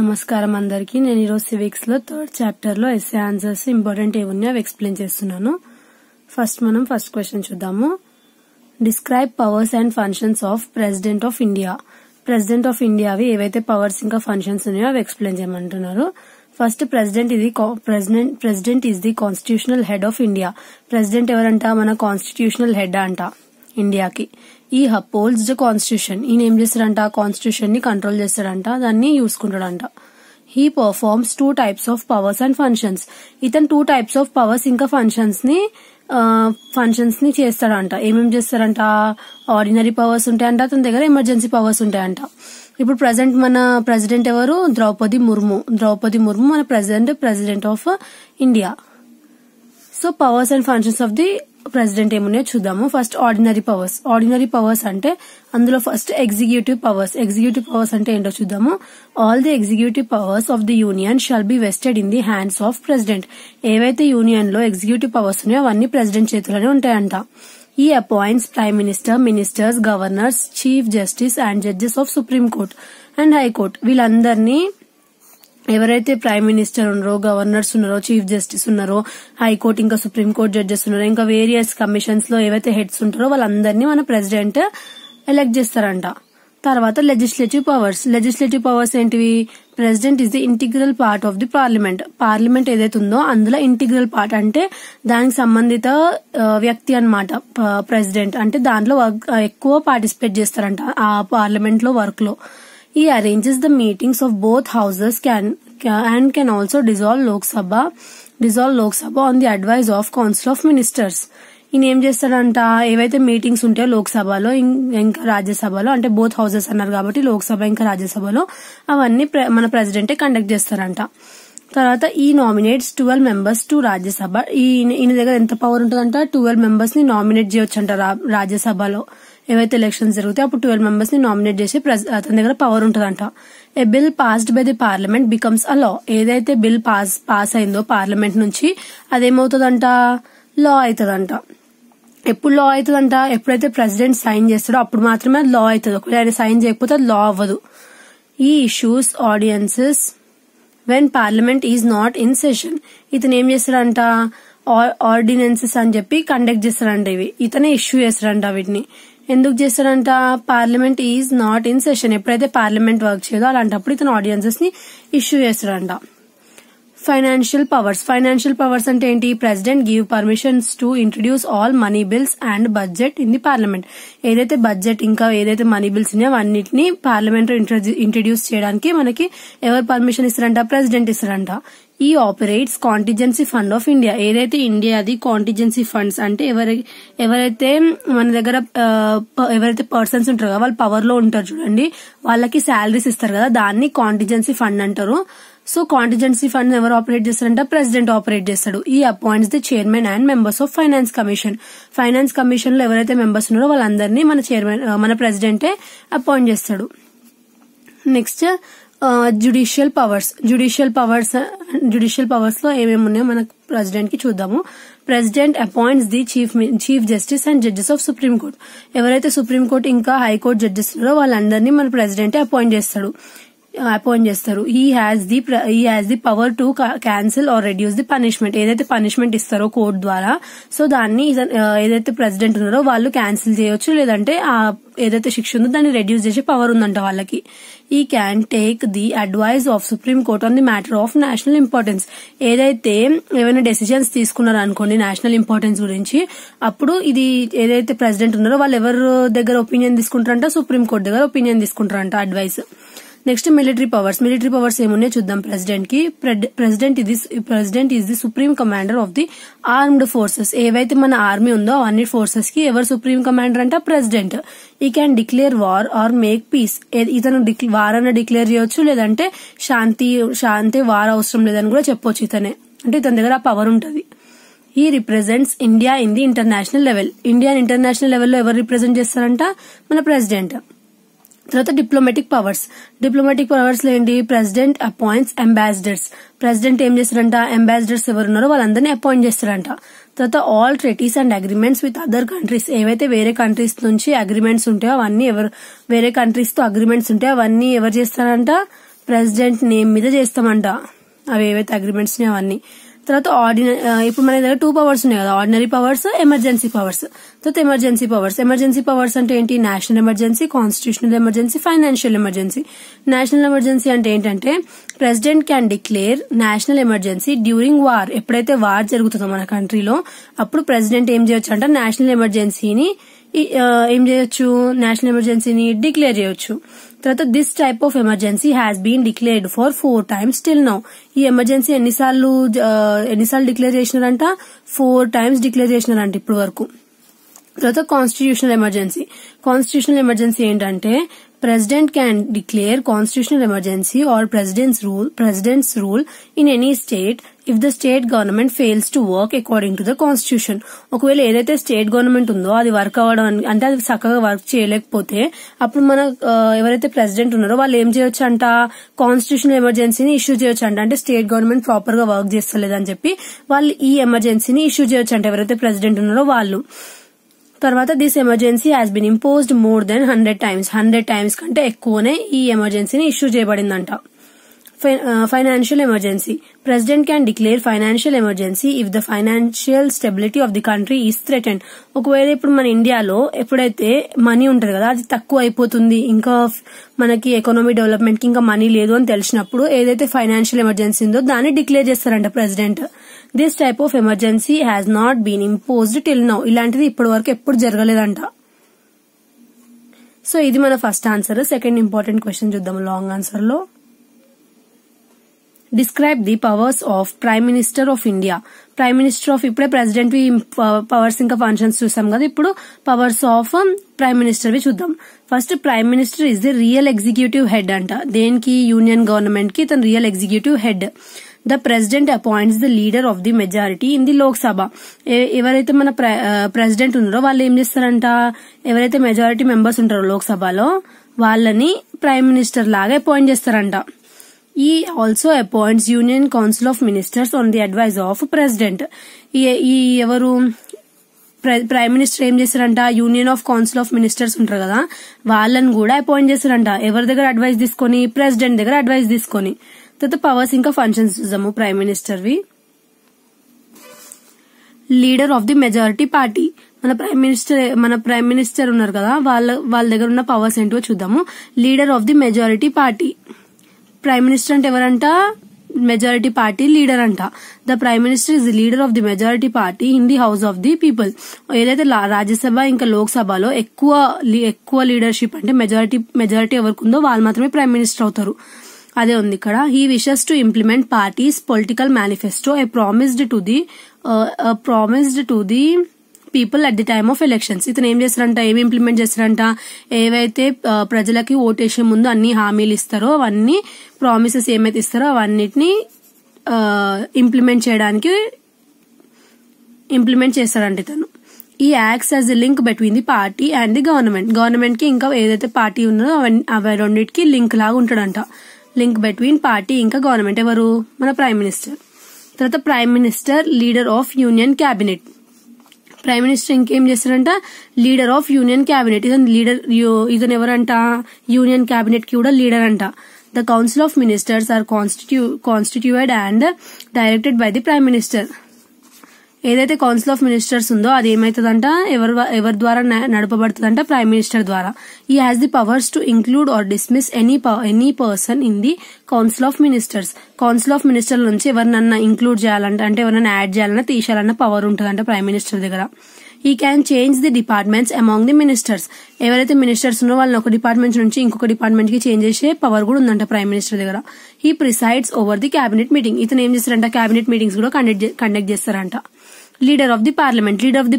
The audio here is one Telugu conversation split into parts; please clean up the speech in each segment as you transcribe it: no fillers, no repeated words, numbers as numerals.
నమస్కారం అందరికి. నేను ఈరోజు సివిక్స్ లో 3rd చాప్టర్ లో ఎస్ఏ ఆన్సర్స్ ఇంపార్టెంట్ ఏమున్నాయో అవి ఎక్స్ప్లెయిన్ చేస్తున్నాను. మనం ఫస్ట్ క్వశ్చన్ చూద్దాము. Describe powers and functions of president of India. President of India అవి ఏవైతే పవర్స్ ఇంకా ఫంక్షన్స్ ఉన్నాయో అవి ఎక్స్ప్లెయిన్ చేయమంటున్నారు. First president is the constitutional head of India. President ఎవరంట? మన కాన్స్టిట్యూషనల్ హెడ్ అంట ఇండియాకి. ఈ అప్హోల్డ్స్ ద కాన్స్టిట్యూషన్. ఈయన ఏం చేస్తాడంట? కాన్స్టిట్యూషన్ ని కంట్రోల్ చేస్తాడంట, దాన్ని చూసుకుంటాడంట. He performs 2 types of powers and functions. ఇతను 2 types ఆఫ్ పవర్స్ ఇంకా ఫంక్షన్స్ ని చేస్తాడంట. ఏమేమి చేస్తాడంట? ఆర్డినరీ పవర్స్ ఉంటాయంట, అతని దగ్గర ఎమర్జెన్సీ పవర్స్ ఉంటాయంట. ఇప్పుడు మన ప్రెసిడెంట్ ఎవరు? ద్రౌపది ముర్ము మన president of India. So powers and functions of the president ఏమున్నాయో చూద్దాము. ఫస్ట్ ఆర్డినరీ పవర్స్ అంటే అందులో ఫస్ట్ ఎగ్జిక్యూటివ్ పవర్స్ అంటే ఏంటో చూద్దాము. All the executive powers of the union shall be vested in the hands of president. ఏవైతే యూనియన్ లో ఎగ్జిక్యూటివ్ పవర్స్ ఉన్నాయో అవన్నీ ప్రెసిడెంట్ చేతిలోనే ఉంటాయంట. ఈ appoints prime minister, ministers, governors, chief justice and judges of supreme court and high court. వీళ్ళందరినీ ఎవరైతే ప్రైమ్ మినిస్టర్ ఉన్నారో, గవర్నర్స్ ఉన్నారో, చీఫ్ జస్టిస్ ఉన్నారో, హైకోర్టు ఇంకా సుప్రీం కోర్ట్ జడ్జెస్ ఉన్నారో, ఇంకా వేరియస్ కమిషన్స్ లో ఏవైతే హెడ్స్ ఉంటారో వాళ్ళందరినీ మన ప్రెసిడెంట్ ఎలెక్ట్ చేస్తారంట. తర్వాత లెజిస్లేటివ్ పవర్స్ ఏంటివి? President is the integral part of the parliament ఏదైతే ఉందో అందులో ఇంటిగ్రల్ పార్ట్ అంటే దానికి సంబంధిత వ్యక్తి అన్నమాట ప్రెసిడెంట్. అంటే దాంట్లో ఎక్కువ పార్టిసిపేట్ చేస్తారంట ఆ పార్లమెంట్ లో వర్క్ లో. He arranges the meetings of both houses can also dissolve Lok Sabha on the advice of Council of Ministers. ఈయన ఏం చేస్తాడంట? ఏవైతే మీటింగ్స్ ఉంటాయో లోక్ సభలో ఇంకా రాజ్యసభలో, అంటే బోత్ హౌసెస్ అన్నారు కాబట్టి లోక్ సభ ఇంకా రాజ్యసభలో అవన్నీ మన ప్రెసిడెంటే కండక్ట్ చేస్తారంట. తర్వాత ఈ నామినేట్స్ 12 members టు రాజ్యసభ. ఈయన దగ్గర ఎంత పవర్ ఉంటుందంట? 12 members ని నామినేట్ చేయొచ్చంట రాజ్యసభలో. ఏవైతే ఎలక్షన్స్ జరుగుతాయి అప్పుడు 12 members ని నామినేట్ చేసి అతని దగ్గర పవర్ ఉంటుందంట. A bill passed by the parliament becomes a law. ఏదైతే బిల్ పాస్ అయిందో పార్లమెంట్ నుంచి అదేమవుతుందంట? లా అవుతుందంట. ఎప్పుడు లా అవుతుందంట? ఎప్పుడైతే ప్రెసిడెంట్ సైన్ చేస్తాడో అప్పుడు మాత్రమే అది లా అవుతుంది. ఒకవేళ ఆయన సైన్ చేయకపోతే అది లా అవ్వదు. ఈ issues ordinances when parliament is not in session. ఇతను ఏం చేస్తాడంట? ఆర్డినెన్సెస్ అని చెప్పి కండక్ట్ చేస్తాడంట. ఇవి ఇతనే ఇష్యూ చేస్తాడంట. వీటిని ఎందుకు చేస్తాడంట? Parliament is not in session. ఎప్పుడైతే పార్లమెంట్ వర్క్ చేయదో అలాంటప్పుడు ఇతను ఆర్డినెన్సెస్ ని ఇష్యూ చేస్తాడంట. ఫైనాన్షియల్ పవర్స్ అంటే ఏంటి? President give permissions to introduce all money bills and budget in the parliament. ఏదైతే బడ్జెట్ ఇంకా ఏదైతే మనీ బిల్స్ ఉన్నాయో అన్నిటిని పార్లమెంట్ లో ఇంట్రడ్యూస్ చేయడానికి మనకి ఎవరు పర్మిషన్ ఇస్తారంట? ప్రెసిడెంట్ ఇస్తారంట. ఈ operates contingency fund of India. ఏదైతే ఇండియాది కాంటిజెన్సీ ఫండ్స్ అంటే ఎవరైతే మన దగ్గర ఎవరైతే పర్సన్స్ ఉంటారో కదా వాళ్ళు పవర్ లో ఉంటారు చూడండి, వాళ్ళకి శాలరీస్ ఇస్తారు కదా, దాన్ని కాంటిజెన్సీ ఫండ్ అంటారు. సో కాంటిజెన్సీ ఫండ్ ఎవరు ఆపరేట్ చేస్తారంట? ప్రెసిడెంట్ ఆపరేట్ చేస్తాడు. ఈ appoints the chairman and members of finance commission లో ఎవరైతే మెంబర్స్ ఉన్నారో వాళ్ళందరినీ మన ప్రెసిడెంటే అపాయింట్ చేస్తాడు. నెక్స్ట్ జ్యుడిషియల్ పవర్స్ లో ఏమేమి ఉన్నాయో మన ప్రెసిడెంట్ కి చూద్దాము. President appoints the chief justice and judges of supreme court. ఎవరైతే సుప్రీం కోర్ట్ ఇంకా హైకోర్టు జడ్జెస్ ఉన్నారో వాళ్ళందరినీ మన ప్రెసిడెంటే అపాయింట్ చేస్తారు. He has the power to cancel or reduce the punishment. ఏదైతే పనిష్మెంట్ ఇస్తారో కోర్టు ద్వారా, సో దాన్ని ఏదైతే ప్రెసిడెంట్ ఉన్నారో వాళ్ళు క్యాన్సిల్ చేయొచ్చు, లేదంటే ఏదైతే శిక్ష ఉందో దాన్ని రెడ్యూస్ చేసే పవర్ ఉందంట వాళ్ళకి. ఈ can take the advice of supreme court on the matter of national importance. ఏదైతే ఏమైనా డెసిజన్స్ తీసుకున్నారు అనుకోండి నేషనల్ ఇంపార్టెన్స్ గురించి, అప్పుడు ఇది ఏదైతే ప్రెసిడెంట్ ఉన్నారో వాళ్ళు ఎవరి దగ్గర ఒపీనియన్ తీసుకుంటారంట? సుప్రీం కోర్ట్ దగ్గర ఒపీనియన్ తీసుకుంటారంట, అడ్వైస్. నెక్స్ట్ మిలిటరీ పవర్స్ ఏమున్నాయో చూద్దాం. President is the supreme commander of the armed forces. ఏవైతే మన ఆర్మీ ఉందో అన్ని ఫోర్సెస్ కి ఎవరు సుప్రీం కమాండర్ అంట? ప్రెసిడెంట్. ఈ can declare war are make peace. ఇతను వార్ అన్న డిక్లేర్ చేయొచ్చు, లేదంటే శాంతి వార్ అవసరం లేదని కూడా చెప్పొచ్చు ఇతనే. అంటే ఇతని దగ్గర ఆ పవర్ ఉంటది. ఈ represents India in the international level. India international లెవెల్లో ఎవరు రిప్రజెంట్ చేస్తారంట? మన ప్రెసిడెంట్. తర్వాత డిప్లొమాటిక్ పవర్స్ లో ఏంటి? President appoints ambassadors. ప్రెసిడెంట్ ఏం చేస్తారంట? అంబాసిడర్స్ ఎవరున్నారో వాళ్ళందరినీ అపాయింట్ చేస్తారంట. తర్వాత all treaties and agreements with other countries. ఏవైతే వేరే కంట్రీస్ నుంచి అగ్రిమెంట్స్ ఉంటాయో అవన్నీ వేరే కంట్రీస్ తో అగ్రిమెంట్స్ ఉంటాయో అవన్నీ ఎవరు చేస్తారంట? ప్రెసిడెంట్ నేమ్ మీద చేస్తామంట అవి ఏవైతే అగ్రిమెంట్స్ అవన్నీ. తర్వాత ఇప్పుడు మన దగ్గర 2 పవర్స్ ఉన్నాయి కదా, ఆర్డినరీ పవర్స్, ఎమర్జెన్సీ పవర్స్. తర్వాత ఎమర్జెన్సీ పవర్స్ అంటే ఏంటి? National emergency, constitutional emergency, financial emergency. National emergency అంటే ఏంటంటే president can declare national emergency during war. ఎప్పుడైతే వార్ జరుగుతుందో మన కంట్రీలో అప్పుడు ప్రెసిడెంట్ ఏం చేయొచ్చు అంటే నేషనల్ ఎమర్జెన్సీని డిక్లేర్ చేయొచ్చు. తర్వాత this type of emergency has been declared for 4 times till now. ఈ ఎమర్జెన్సీ ఎన్నిసార్లు డిక్లేర్ చేసినారంట? 4 times డిక్లేర్ చేసినారంట ఇప్పటి వరకు. తర్వాత కాన్స్టిట్యూషనల్ ఎమర్జెన్సీ ఏంటంటే president can declare constitutional emergency or president's rule in any state if the state government fails to work according to the constitution. ఒకవేళ ఏదైతే స్టేట్ గవర్నమెంట్ ఉందో అది వర్క్ అవ్వడం అంటే అది చక్కగా వర్క్ చేయలేకపోతే అప్పుడు మన ఎవరైతే ప్రెసిడెంట్ ఉన్నారో వాళ్ళు ఏం చేయొచ్చు అంట? కాన్స్టిట్యూషనల్ ఎమర్జెన్సీని ఇష్యూ చేయొచ్చు అంట. అంటే స్టేట్ గవర్నమెంట్ ప్రాపర్ గా వర్క్ చేస్తలేదని చెప్పి వాళ్ళు ఈ ఎమర్జెన్సీని ఇష్యూ చేయొచ్చు అంట ఎవరైతే ప్రెసిడెంట్ ఉన్నారో వాళ్ళు. తర్వాత this emergency has been imposed more than 100 times కంటే ఎక్కువనే ఈ ఎమర్జెన్సీని ఇష్యూ చేయబడిందంట. Financial emergency president can declare financial emergency if the financial stability of the country is threatened. ఒకవేళ ఇప్పుడు మన ఇండియాలో ఎప్పుడైతే మనీ ఉంటది కదా అది తక్కువ అయిపోతుంది, ఇంకా మనకి ఎకనామీ డెవలప్మెంట్ కి ఇంకా మనీ లేదు అని తెలిసినప్పుడు ఏదైతే ఫైనాన్షియల్ ఎమర్జెన్సీ ఉందో దాన్ని డిక్లేర్ చేస్తారంట president. This type of emergency has not been imposed till now. ఇలాంటిది ఇప్పటి వరకు ఎప్పుడు జరగలేదంట. సో ఇది మన first answer. Second important question చూద్దాం లాంగ్ ఆన్సర్ లో. Describe the powers of prime minister of India. Prime minister of ఇప్పుడే ప్రెసిడెంట్ పవర్స్ ఇంకా ఫంక్షన్స్ చూసాం కదా, ఇప్పుడు పవర్స్ ఆఫ్ ప్రైమ్ మినిస్టర్ వి చూద్దాం. First prime minister is the real executive head అంట. దేనికి? యూనియన్ గవర్నమెంట్ కి తన real executive head. The president appoints the leader of the majority in the Lok సభ. ఎవరైతే మన ప్రెసిడెంట్ ఉన్నారో వాళ్ళు ఏం చేస్తారంట? ఎవరైతే మెజారిటీ మెంబర్స్ ఉంటారో లోక్ సభలో వాళ్ళని ప్రైమ్ మినిస్టర్ లాగా అపాయింట్ చేస్తారంట. He also appoints union council of ministers on the advice of president. ఈ ఎవరు ప్రైమ్ మినిస్టర్ ఏం చేస్తారంట? Union of council of ministers ఉంటారు కదా వాళ్ళని కూడా అపాయింట్ చేస్తారంట. ఎవరి దగ్గర అడ్వైస్ తీసుకొని? ప్రెసిడెంట్ దగ్గర అడ్వైస్ తీసుకొని. తర్వాత పవర్స్ ఇంకా ఫంక్షన్స్ చూద్దాము prime minister we. Leader of the majority party. మన ప్రైమ్ మినిస్టర్ ఉన్నారు కదా వాళ్ళ దగ్గర ఉన్న పవర్స్ ఏంటో చూద్దాము. Leader of the majority party. Prime minister అంటే ఎవరంట? మెజారిటీ పార్టీ లీడర్ అంట. The prime minister is the leader of the majority party in the house of the people. ఏదైతే రాజ్యసభ ఇంకా లోక్ సభలో ఎక్కువ లీడర్షిప్ అంటే మెజారిటీ ఎవరికి ఉందో వాళ్ళు మాత్రమే ప్రైమ్ మినిస్టర్ అవుతారు. అదే ఉంది ఇక్కడ. He wishes to implement parties political manifesto promised to the people at the time of elections. ఇతను ఏం చేస్తారంట? ఏమి ఇంప్లిమెంట్ చేస్తారంట? ఏవైతే ప్రజలకి ఓటేసే ముందు అన్ని హామీలు ఇస్తారో అవన్నీ ప్రామిసెస్ ఏమైతే ఇస్తారో అవన్నిటిని ఇంప్లిమెంట్ చేస్తారంట ఇతను. ఈ acts as a link between the party and the government కి ఇంకా ఏదైతే పార్టీ ఉన్నదో అవి రెండింటికి లింక్ లాగా ఉంటాడంట. లింక్ బిట్వీన్ పార్టీ ఇంకా గవర్నమెంట్. ఎవరు? మన ప్రైమ్ మినిస్టర్. తర్వాత prime minister leader of union cabinet. Prime minister ఇంకేం చేస్తారంట? Leader of union cabinet. ఇతను ఎవరంట? యూనియన్ క్యాబినెట్ కి కూడా లీడర్ అంట. The council of ministers are constituted and directed by the prime minister. ఏదైతే కౌన్సిల్ ఆఫ్ మినిస్టర్స్ ఉందో అది ఏమైతుందంట? ఎవరి ద్వారా నడపబడుతుందంట? ప్రైమ్ మినిస్టర్ ద్వారా. He has the powers to include or dismiss any person in the council of ministers. Council of minister నుంచి ఎవరినన్నా ఇంక్లూడ్ చేయాలంటే అంటే ఎవరైనా యాడ్ చేయాలన్నా తీసేయాలన్న పవర్ ఉంటుందంట ప్రైమ్ మినిస్టర్ దగ్గర. He can change the departments among the ministers. ఎవరైతే మినిస్టర్స్ ఉన్నారో వాళ్ళని ఒక డిపార్ట్మెంట్ నుంచి ఇంకొక డిపార్ట్మెంట్ కి చేంజ్ చేసే పవర్ కూడా ఉందంట ప్రైమ్ మినిస్టర్ దగ్గర. He presides over the cabinet meeting. ఇతను ఏం చేస్తారంట? క్యాబినెట్ మీటింగ్స్ కూడా కండక్ట్ చేస్తారంట. లీడర్ ఆఫ్ ది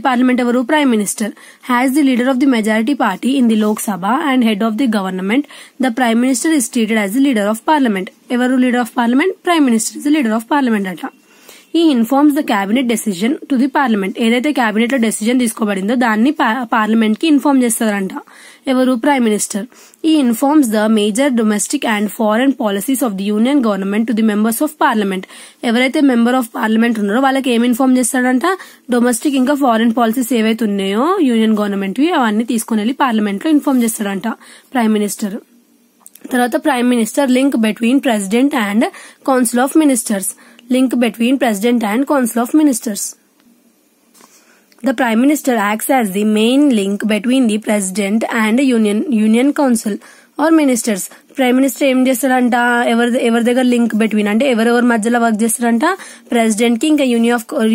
పార్లమెంట్ ఎవరు? Prime minister. Has the leader of the majority party in the Lok Sabha and head of the government. The prime minister is treated as the leader of parliament. ఎవరు leader of parliament? Prime minister is the leader of parliament అంట. He informs the cabinet decision to the parliament. ఏదైతే క్యాబినెట్ లో డెసిజన్ తీసుకోబడిందో దాన్ని పార్లమెంట్ కి ఇన్ఫార్మ్ చేస్తారంట. ఎవరు? Prime minister. He informs the major domestic and foreign policies of the union government to the members of parliament. ఎవరైతే మెంబర్ ఆఫ్ పార్లమెంట్ ఉన్నారో వాళ్ళకి ఏమి ఇన్ఫార్మ్ చేస్తాడంట? డొమెస్టిక్ ఇంకా ఫారెన్ పాలసీస్ ఏవైతే ఉన్నాయో యూనియన్ గవర్నమెంట్ అవన్నీ తీసుకుని వెళ్లి పార్లమెంట్ లో ఇన్ఫార్మ్ చేస్తాడంట ప్రైమ్ మినిస్టర్. తర్వాత prime minister link between president and council of ministers. Link between president and council of ministers. The Prime Minister acts as the main link between the President and Union Council or Ministers. Prime minister ఏం చేస్తారంట, ఎవరి దగ్గర లింక్ బిట్వీన్ అంటే ఎవరెవరి మధ్యలో వర్క్ చేస్తారంట, ప్రెసిడెంట్ కి ఇంకా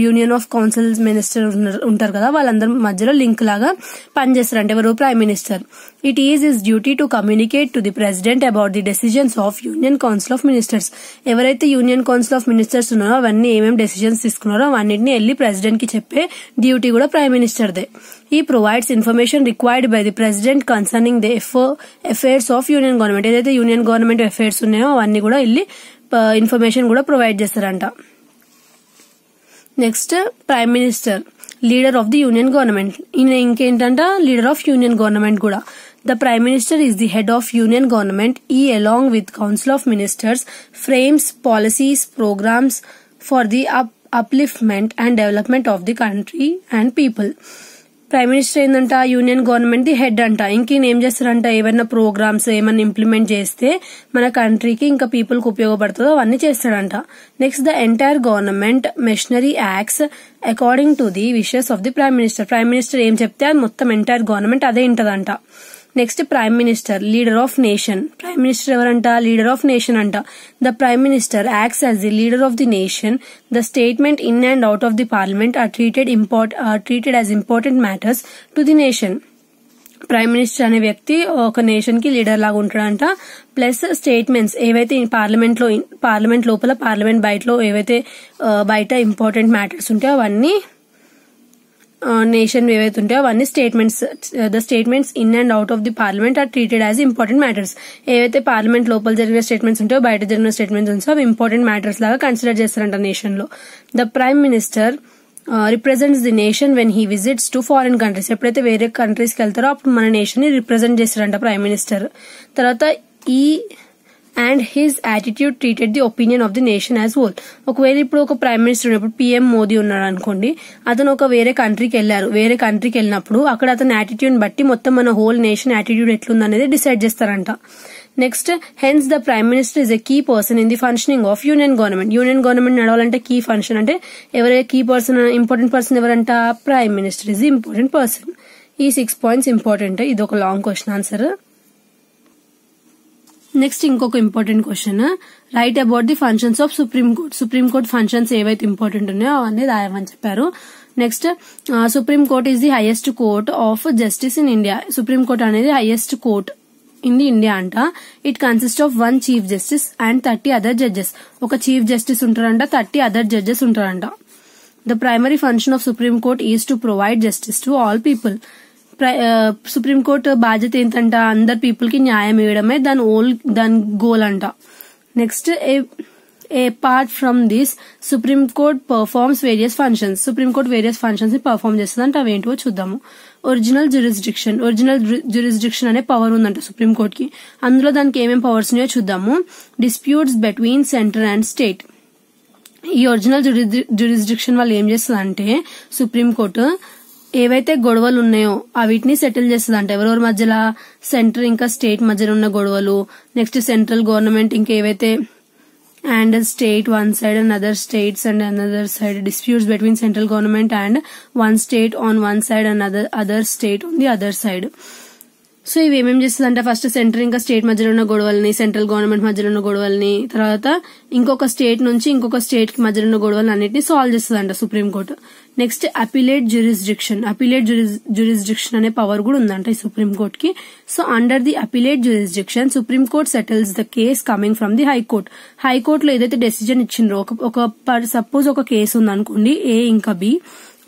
యూనియన్ ఆఫ్ కౌన్సిల్స్ మినిస్టర్ ఉంటారు కదా, వాళ్ళందరి మధ్యలో లింక్ లాగా పనిచేస్తారంట ఎవరు, prime minister. It is his duty to communicate to the president about the decisions of union council of ministers. ఎవరైతే యూనియన్ కౌన్సిల్ ఆఫ్ మినిస్టర్స్ ఉన్నారో అవన్నీ ఏమేమి డెసిజన్స్ తీసుకున్నారో అవన్నిటిని వెళ్లి ప్రెసిడెంట్ కి చెప్పే డ్యూటీ కూడా prime minister they. He provides information required by the president concerning the affairs of union government. ఏదైతే యూనియన్ గవర్నమెంట్ అఫైర్స్ ఉన్నాయో అవన్నీ కూడా వెళ్ళి ఇన్ఫర్మేషన్ కూడా ప్రొవైడ్ చేస్తారంట. Next prime minister leader of the union government. ఈయన ఇంకేంటంట లీడర్ ఆఫ్ యూనియన్ గవర్నమెంట్ కూడా. The Prime Minister is the head of Union Government. He, along with Council of Ministers, frames policies, programs for the upliftment and development of the country and people. Prime minister ఏంటంట యూనియన్ గవర్నమెంట్ ది హెడ్ అంట. ఇంకేం ఏం చేస్తారంట, ఏమైనా ప్రోగ్రామ్స్ ఏమైనా ఇంప్లిమెంట్ చేస్తే మన కంట్రీకి ఇంకా పీపుల్ కి ఉపయోగపడుతుందో అవన్నీ చేస్తాడంట. Next the entire government machinery acts according to the wishes of the prime minister. Prime minister ఏం చెప్తే అది మొత్తం ఎంటైర్ గవర్నమెంట్ అదే ఉంటదంట. Next prime minister leader of nation. Prime minister ఎవరంట, లీడర్ ఆఫ్ నేషన్ అంట. The prime minister acts as the leader of the nation. The statement in and out of the parliament are treated as important matters to the nation. Prime minister అనే వ్యక్తి ఒక నేషన్ కి లీడర్ లాగా ఉంటాడంట. ప్లస్ స్టేట్మెంట్స్ ఏవైతే పార్లమెంట్ లోపల పార్లమెంట్ బయటలో ఏవైతే బయట ఇంపార్టెంట్ మ్యాటర్స్ ఉంటాయో అవన్నీ నేషన్ ఏవైతే ఉంటాయో అవన్నీ the statements in and out of the parliament are treated as important matters. ఏవైతే పార్లమెంట్ లోపల జరిగిన స్టేట్మెంట్స్ ఉంటాయో బయట జరిగిన స్టేట్మెంట్స్ ఉంటాయో అవి ఇంపార్టెంట్ మ్యాటర్స్ లాగా కన్సిడర్ చేస్తారంట నేషన్ లో. The prime minister represents the nation when he visits to foreign countries. ఎప్పుడైతే వేరే కంట్రీస్ కి వెళ్తారో అప్పుడు మన నేషన్ ని రిప్రజెంట్ చేస్తారంట ప్రైమ్ మినిస్టర్. తర్వాత and his attitude treated the opinion of the nation as whole. ఒకవేళ ఇప్పుడు ఒక ప్రైమ్ మినిస్టర్ ఉన్నప్పుడు పిఎం మోదీ ఉన్నాడు అనుకోండి, అతను ఒక వేరే కంట్రీకి వెళ్లారు. వేరే కంట్రీకి వెళ్ళినప్పుడు అక్కడ అతని యాటిట్యూడ్ బట్టి మొత్తం మన హోల్ నేషన్ యాటిట్యూడ్ ఎట్లుందనేది డిసైడ్ చేస్తారంట. Next hence the prime minister is a key person in the functioning of union government. Union government నడవాలంటే కీ ఫంక్షన్ అంటే ఎవరైతే కీ పర్సన్ ఇంపార్టెంట్ పర్సన్ ఎవరంట, prime minister is the important person. ఈ 6 పాయింట్స్ ఇంపార్టెంట్. ఇది ఒక లాంగ్ క్వశ్చన్ ఆన్సర్. నెక్స్ట్ ఇంకొక important question, right about the functions of supreme court. Supreme court functions ఏవైతే ఇంపార్టెంట్ ఉన్నాయో అవన్నీ రాయమని చెప్పారు. Next supreme court is the highest court of justice in India. Supreme court అనేది highest court in the India అంట. It consist of 1 chief justice and 30 other judges. ఒక చీఫ్ జస్టిస్ ఉంటారంట, 30 అదర్ జడ్జెస్ ఉంటారంట. The primary function of supreme court is to provide justice to all people. Supreme court బాధ్యత ఏంటంట, అందరు పీపుల్ కి న్యాయం ఇవ్వడమే దాని గోల్ అంట. Next apart from this supreme court performs various functions. Supreme court various functions ని పర్ఫార్మ్ చేస్తుందంట. అవేంటో చూద్దాము. ఒరిజినల్ జ్యూరిస్డిక్షన్ అనే పవర్ ఉందంట సుప్రీం కోర్ట్ కి. అందులో దానికి ఏమేమి పవర్స్ ఉన్నాయో చూద్దాము. Disputes between centre and state. ఈ ఒరిజినల్ జ్యూరిస్డిక్షన్ వల్ల ఏం చేస్తుందంటే సుప్రీం కోర్టు ఏవైతే గొడవలు ఉన్నాయో వీటిని సెటిల్ చేస్తుంది అంట. ఎవరెవరి మధ్యలో, సెంటర్ ఇంకా స్టేట్ మధ్యలో ఉన్న గొడవలు. నెక్స్ట్ సెంట్రల్ గవర్నమెంట్ ఇంకా ఏవైతే and state one side and other states and another side, disputes between central government and one state on one side and other state on the other side. So ఇవి ఏమేం చేస్తుందంటే ఫస్ట్ సెంటర్ ఇంకా స్టేట్ మధ్యలో ఉన్న గొడవల్ని, సెంట్రల్ గవర్నమెంట్ మధ్యలో ఉన్న గొడవల్ని, తర్వాత ఇంకొక స్టేట్ నుంచి ఇంకొక స్టేట్ కి మధ్యలో ఉన్న గొడవలు అన్నిటిని సాల్వ్ చేస్తుందంట సుప్రీంకోర్టు. నెక్స్ట్ అపీలేట్ జ్యూరిస్డిక్షన్ అనే పవర్ కూడా ఉందంట ఈ సుప్రీంకోర్టు కి. So under the appellate jurisdiction supreme court settles the case coming from the high court. హైకోర్టులో ఏదైతే డెసిజన్ ఇచ్చిండ్రో, సపోజ్ ఒక కేసు ఉందనుకోండి, ఏ ఇంకా బి,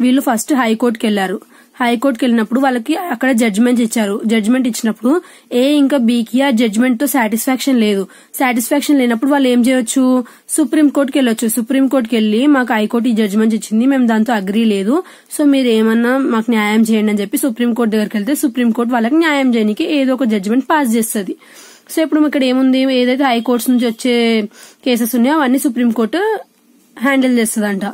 వీళ్ళు ఫస్ట్ హైకోర్టుకి వెళ్లారు. హైకోర్టుకి వెళ్ళినప్పుడు వాళ్ళకి అక్కడ జడ్జిమెంట్ ఇచ్చారు. జడ్జిమెంట్ ఇచ్చినప్పుడు ఏ ఇంకా బికి ఆ జడ్జిమెంట్ తో సాటిస్ఫాక్షన్ లేదు. సాటిస్ఫాక్షన్ లేనప్పుడు వాళ్ళు ఏం చేయొచ్చు, సుప్రీంకోర్టుకి వెళ్ళొచ్చు. సుప్రీంకోర్టుకి వెళ్లి మాకు హైకోర్టు ఈ జడ్జిమెంట్ ఇచ్చింది, మేము దాంతో అగ్రీ లేదు, సో మీరు ఏమన్నా మాకు న్యాయం చేయండి అని చెప్పి సుప్రీంకోర్టు దగ్గరికి వెళ్తే సుప్రీంకోర్టు వాళ్ళకి న్యాయం చేయడానికి ఏదో ఒక జడ్జిమెంట్ పాస్ చేస్తుంది. సో ఇప్పుడు ఇక్కడ ఏముంది, ఏదైతే హైకోర్ట్స్ నుంచి వచ్చే కేసెస్ ఉన్నాయో అవన్నీ సుప్రీంకోర్టు హ్యాండిల్ చేస్తుందంట.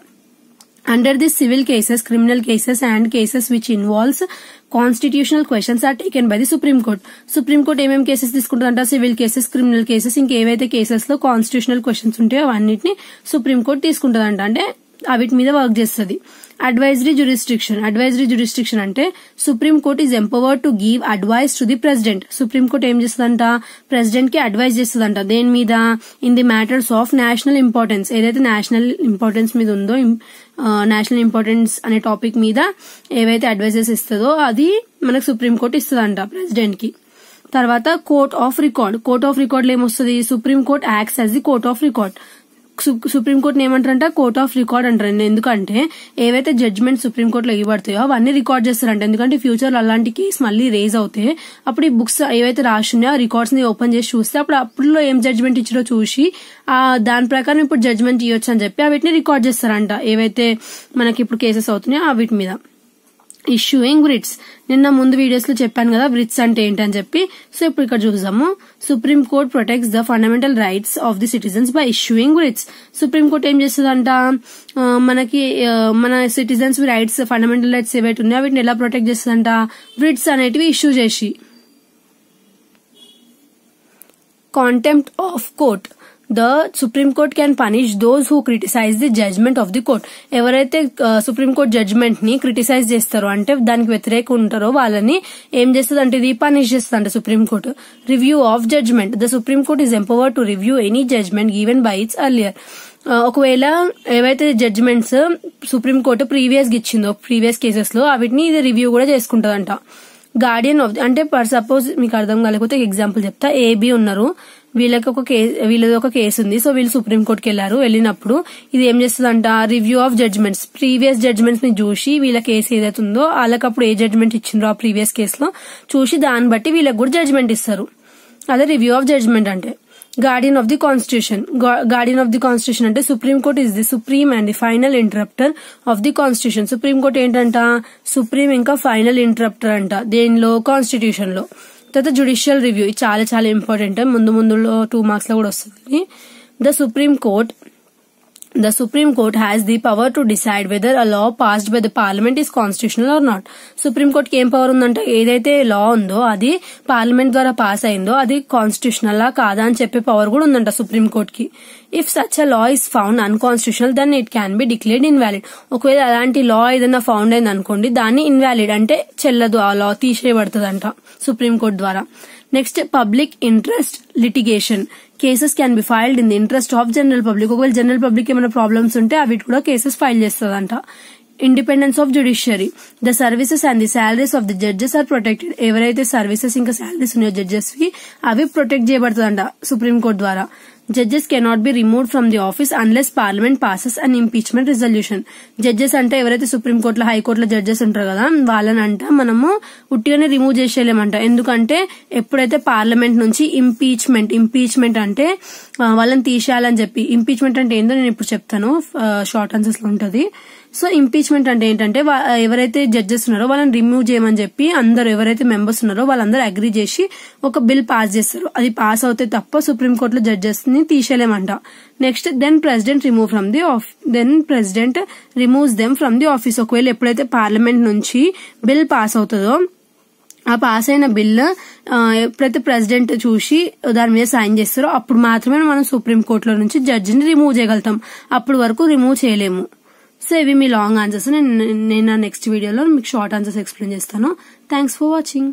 Under this, civil cases, criminal cases and cases which involves constitutional questions are taken by the Supreme Court. Supreme Court ఏమేం కేసెస్ తీసుకుంటుందంట, సివిల్ కేసెస్, క్రిమినల్ కేసెస్, ఇంకేవైతే కేసెస్ లో కాన్స్టిట్యూషనల్ క్వశ్చన్స్ ఉంటాయో అవన్నిటిని సుప్రీం కోర్ట్ తీసుకుంటుందంట, అంటే వీటి మీద వర్క్ చేస్తుంది. అడ్వైజరీ జ్యూరిస్డిక్షన్ అంటే supreme court is empowered to give advice to the president. Supreme court ఏం చేస్తుందంట, ప్రెసిడెంట్ కి అడ్వైస్ చేస్తుందంట. దేని మీద, in the matters of national importance. ఏదైతే నేషనల్ ఇంపార్టెన్స్ మీద ఉందో, నేషనల్ ఇంపార్టెన్స్ అనే టాపిక్ మీద ఏవైతే అడ్వైజెస్ ఇస్తుందో అది మనకు సుప్రీం కోర్ట్ ఇస్తుందంట ప్రెసిడెంట్ కి. తర్వాత కోర్ట్ ఆఫ్ రికార్డ్ లో ఏమొస్తుంది, supreme court acts as the court of record. Supreme court ఏమంటారంట, కోర్ట్ ఆఫ్ రికార్డ్ అంటారు. ఎందుకంటే ఏవైతే జడ్జ్మెంట్ సుప్రీం కోర్ట్ లో ఇవ్వబడతాయో అవన్నీ రికార్డ్ చేస్తారంట. ఎందుకంటే ఫ్యూచర్ లో అలాంటి కేసు మళ్ళీ రేజ్ అవుతాయి, అప్పుడు ఈ బుక్స్ ఏవైతే రాస్తున్నాయో ఆ రికార్డ్స్ ని ఓపెన్ చేసి చూస్తే అప్పుడులో ఏం జడ్జ్మెంట్ ఇచ్చారో చూసి దాని ప్రకారం ఇప్పుడు జడ్జ్మెంట్ ఇవ్వచ్చు అని చెప్పి వీటిని రికార్డ్ చేస్తారంట, ఏవైతే మనకి ఇప్పుడు కేసెస్ అవుతున్నాయో వీటి మీద. ఇష్యూయింగ్ రిట్స్, నిన్న ముందు వీడియోస్ లో చెప్పాను కదా రిట్స్ అంటే ఏంటని చెప్పి. సో ఇప్పుడు ఇక్కడ చూసాము, supreme court protects the fundamental rights of the citizens by issuing writs. Supreme court ఏం చేస్తుందంట, మనకి మన సిటిజన్స్ రైట్స్, ఫండమెంటల్ రైట్స్ ఏవైతే ఉన్నాయో వీటిని ఎలా ప్రొటెక్ట్ చేస్తుందంట, రిట్స్ అనేటివి ఇష్యూ చేసి. Contempt of court, the Supreme Court can punish those who criticize the judgment of the court. ఎవరైతే సుప్రీం కోర్ట్ జడ్జ్మెంట్ ని క్రిటిసైజ్ చేస్తారో, అంటే దానికి వ్యతిరేకంగా ఉంటారో వాళ్ళని ఏం చేస్తుంది అంటే ఇది పనిష్ చేస్తుంది supreme court. Review of judgement, the supreme court is empowered to review any judgement given by its earlier. ఒకవేళ ఏవైతే జడ్జ్మెంట్స్ సుప్రీం కోర్టు ప్రీవియస్ గా ఇచ్చిందో ప్రీవియస్ కేసెస్ లో వీటిని ఇది రివ్యూ కూడా చేసుకుంటదంట. గార్డియన్ ఆఫ్, అంటే సపోజ్ మీకు అర్థం కాలేకపోతే ఎగ్జాంపుల్ చెప్తా. ఏబి ఉన్నారు, వీళ్ళది ఒక కేసు ఉంది. సో వీళ్ళు సుప్రీం కోర్టుకి వెళ్ళినప్పుడు ఇది ఏం చేస్తుందంట, review of judgements, previous judgements ని చూసి వీళ్ళ కేసు ఏదైతే ఉందో వాళ్ళకప్పుడు ఏ జడ్జ్మెంట్ ఇచ్చిండ్రో ఆ ప్రీవియస్ కేసులో చూసి దాన్ని బట్టి వీళ్ళకి కూడా జడ్జ్మెంట్ ఇస్తారు. అదే రివ్యూ ఆఫ్ జడ్జ్మెంట్ అంటే. గార్డియన్ ఆఫ్ ది కాన్స్టిట్యూషన్ అంటే supreme court is the supreme and the final interrupter of the constitution. Supreme court ఏంటంట, సుప్రీం ఇంకా ఫైనల్ ఇంటరప్టర్ అంట దేనిలో, కాన్స్టిట్యూషన్ లో. తర్వాత జుడిషియల్ రివ్యూ, ఇది చాలా చాలా ఇంపార్టెంట్, ముందులో 2 మార్క్స్ లో కూడా వస్తుంది. The Supreme Court has the power to decide whether a law passed by the parliament is constitutional or not. Supreme court కి ఏం పవర్ ఉందంటే, ఏదైతే లా ఉందో అది పార్లమెంట్ ద్వారా పాస్ అయిందో అది కాన్స్టిట్యూషనల్ కాదా అని చెప్పే పవర్ కూడా ఉందంట సుప్రీం కోర్ట్ కి. If such a law is found unconstitutional then it can be declared invalid. ఒకవేళ అలాంటి లా ఏదైనా ఫౌండ్ అయింది అనుకోండి, దాన్ని ఇన్వాలిడ్ అంటే చెల్లదు, ఆ లా తీసేయబడుతుందంట సుప్రీం కోర్ట్ ద్వారా. Next public interest litigation, cases can be filed in the interest of general public. ఒకవేళ జనరల్ పబ్లిక్ ఏమైనా ప్రాబ్లమ్స్ ఉంటే అవి కూడా కేసెస్ ఫైల్ చేస్తుందంట. Independence of judiciary, the services and the salaries of the judges are protected. ఎవరైతే సర్వీసెస్ ఇంకా సాలరీస్ ఉన్నాయో జడ్జెస్ వి అవి ప్రొటెక్ట్ చేయబడుతుందంట సుప్రీం కోర్ట్ ద్వారా. Judges cannot be removed from the office unless parliament passes an impeachment resolution. Judges అంటే ఎవరైతే సుప్రీం కోర్టులో హైకోర్టులో జడ్జెస్ ఉంటారు కదా వాళ్ళనంట మనము ఉట్టిగానే రిమూవ్ చేసేయలేమంట. ఎందుకంటే ఎప్పుడైతే పార్లమెంట్ నుంచి ఇంపీచ్మెంట్ అంటే వాళ్ళని తీసేయాలని చెప్పి, ఇంపీచ్మెంట్ అంటే ఏందో నేను ఇప్పుడు చెప్తాను, షార్ట్ ఆన్సర్స్ లో ఉంటది. సో ఇంపీచ్మెంట్ అంటే ఏంటంటే ఎవరైతే జడ్జెస్ ఉన్నారో వాళ్ళని రిమూవ్ చేయమని చెప్పి అందరూ ఎవరైతే మెంబర్స్ ఉన్నారో వాళ్ళందరూ అగ్రీ చేసి ఒక బిల్ పాస్ చేస్తారు. అది పాస్ అవుతే తప్ప సుప్రీం కోర్టులో జడ్జెస్ ని తీసేయలేమంట. Next president removes them from the office. ఒకవేళ ఎప్పుడైతే పార్లమెంట్ నుంచి బిల్ పాస్ అవుతుందో ఆ పాస్ అయిన బిల్ ఎప్పుడైతే ప్రెసిడెంట్ చూసి దాని మీద సైన్ చేస్తారో అప్పుడు మాత్రమే మనం సుప్రీం కోర్టులో నుంచి జడ్జిని రిమూవ్ చేయగలుగుతాం, అప్పుడు వరకు రిమూవ్ చేయలేము. సో ఇవి మీ లాంగ్ ఆన్సర్స్. నేను నెక్స్ట్ వీడియోలో మీకు షార్ట్ ఆన్సర్స్ ఎక్స్ప్లెయిన్ చేస్తాను. Thanks for watching.